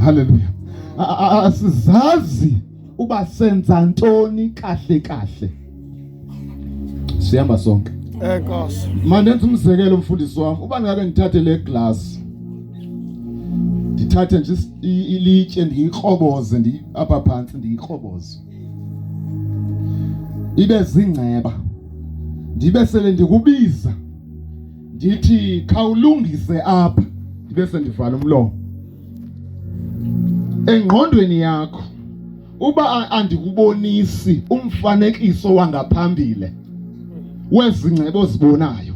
Hallelujah. Asizazi uba senza ntoni kahle kahle. Sihamba sonke. Enkosi. Mandenza umzekelo umfundisi wami. Uba ngake ngithathe le glass. Ndithathe nje ilitshe ndiyikroboze apha phansi ndiyikroboze. Ibe zingceba. Ndibe sele ndikubiza. Ndithi khawulungise apha. Ndibe sendivala umlomo. Engqondweni yakho uba andikubonisi umfanekiso wangaphambile wezingcebo zibonayo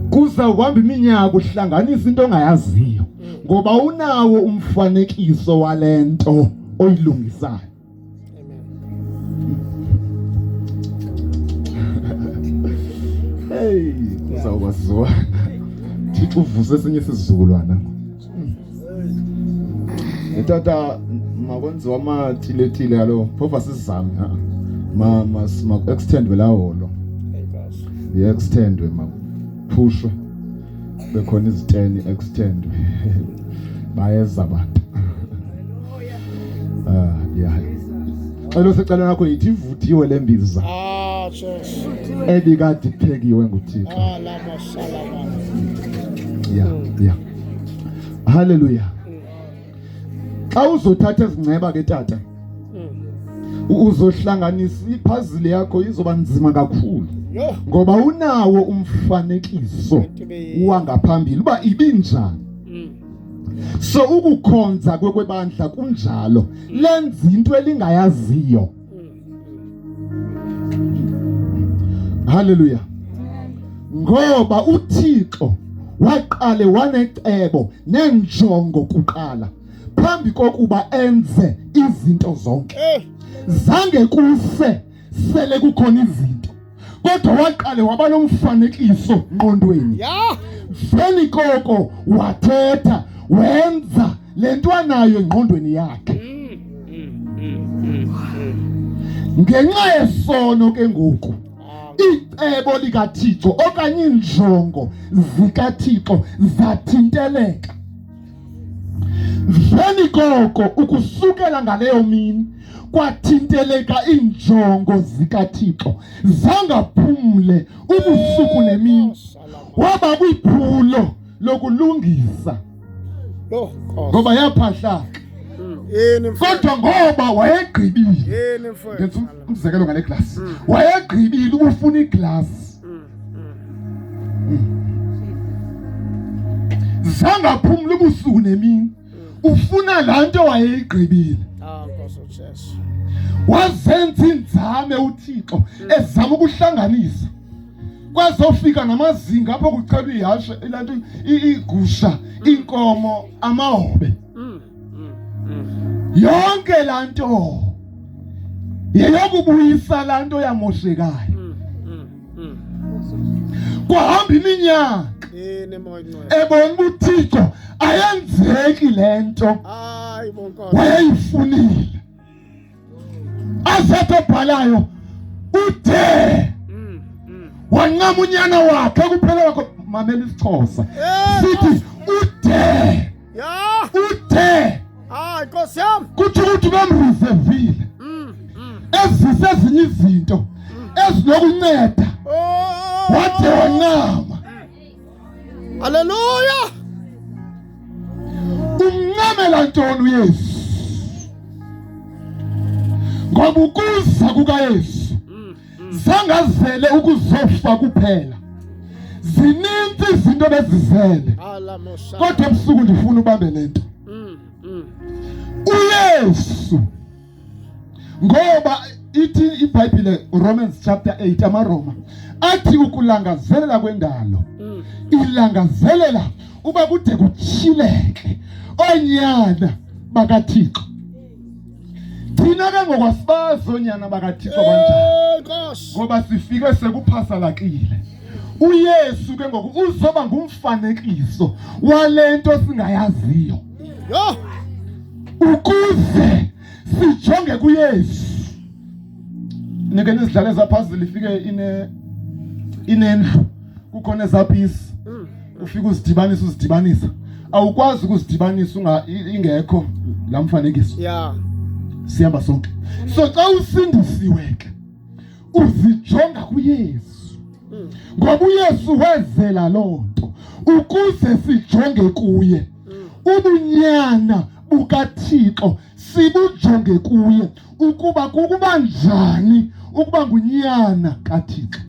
kuza uhamba iminyaka uhlanganisa into ongayaziyo ngoba unawo umfanekiso walento oyilungisayo. Hey, uzawukwaziwa Thixo uvuse esinye isizukulwana. Etata makwenziwa amathile yalo phofa sizame ma extendwe lawo lo. Extendwe pushwe bekhona iziteni extendwe bayeza abantu. Yeah. Xelo secala nakho yithi ivuthiwe lembiza. Jesus. Ebikade iphekiwe nguThixo. La mashallah. Yeah. Hallelujah. Xa uzothatha izingceba ke tata uzohlanganisa ipuzzle yakho izoba nzima kakhulu ngoba unawo umfanekiso wangaphambili uba ibinjani. So ukukhonza kwebandla kunjalo lenza into elingayaziyo. Hallelujah. Ngoba uThixo waqale wanecebo nenjongo kuqala phambi kokuba enze izinto zonke. Zange kuse sele kukhona izinto kodwa waqale waba nomfanekiso ngqondweni. Veni koko wathetha wenza lento anayo engqondweni yakhe. Ngenxa yesono ke ngoku icebo likaThixo okanye injongo zikaThixo zathinteleka. Veni koko ukusukela ngaleyo mini kwathinteleka injongo zikaThixo zangaphumle ubusuku nemini. Waba kwiphulo lokulungisa ngoba yaphahlaka. Kodwa ngoba wayegqibile. Ngenza umzekelo ngale glass. Wayegqibile ubufuna iglass. Zangaphumle ubusuku nemini. Ufuna la nto wayegqibile. Nkosi uJesu. Wazenza inzame uThixo ezama ukuhlanganisa. Kwazofika namazinga apho kucela ihashe ilanto igusha inkomo amahobe. Yonke lanto yeyokubuyisa lanto yamoshekayo. Kwahamba iminyaka ebona uThixo ayenzeki lento wayeyifunile. Azethe bhalayo ude wanqama unyana wakhe kuphela wakho mamela isiXhosa sithi ude Nkosi yami kuthi ukuthi bamreservile ezise ezinye izinto ezinokunceda wade wanqama. Haleluya. Umncamela ntoni uYesu? Ngoba ukuza kukaYesu zangazele ukuzofa kuphela. Zininzi izinto bezizele kodwa ebusuku ndifuna ubambe lento. uYesu ngoba ithi iBhayibhile Romans chapter 8 amaRoma athi ukulangazelela kwendalo ilangazelela uba kude kuchileke onyana bakaThixo. Thina ke ngokwasibazo onyana bakaThixo kanjani ngoba sifike sekuphasalakile. uYesu ke ngoku uzoba ngumfanekiso walento singayaziyo. Ukuze sijonge kuYesu. Nike nizidlale zaphazili ifike inendlu kukhona ezaphisi ufika uzidibanisa awukwazi ukuzidibanisa ingekho la mfanekiso. Yeah. Sihamba sonke. So xa usindisiwe ke uzijonga kuYesu. Ngoba uYesu wezela lonto ukuze sijonge kuye. Ubunyana bukaThixo sibujonge kuye ukuba kukuba njani ukuba ngunyana kaThixo.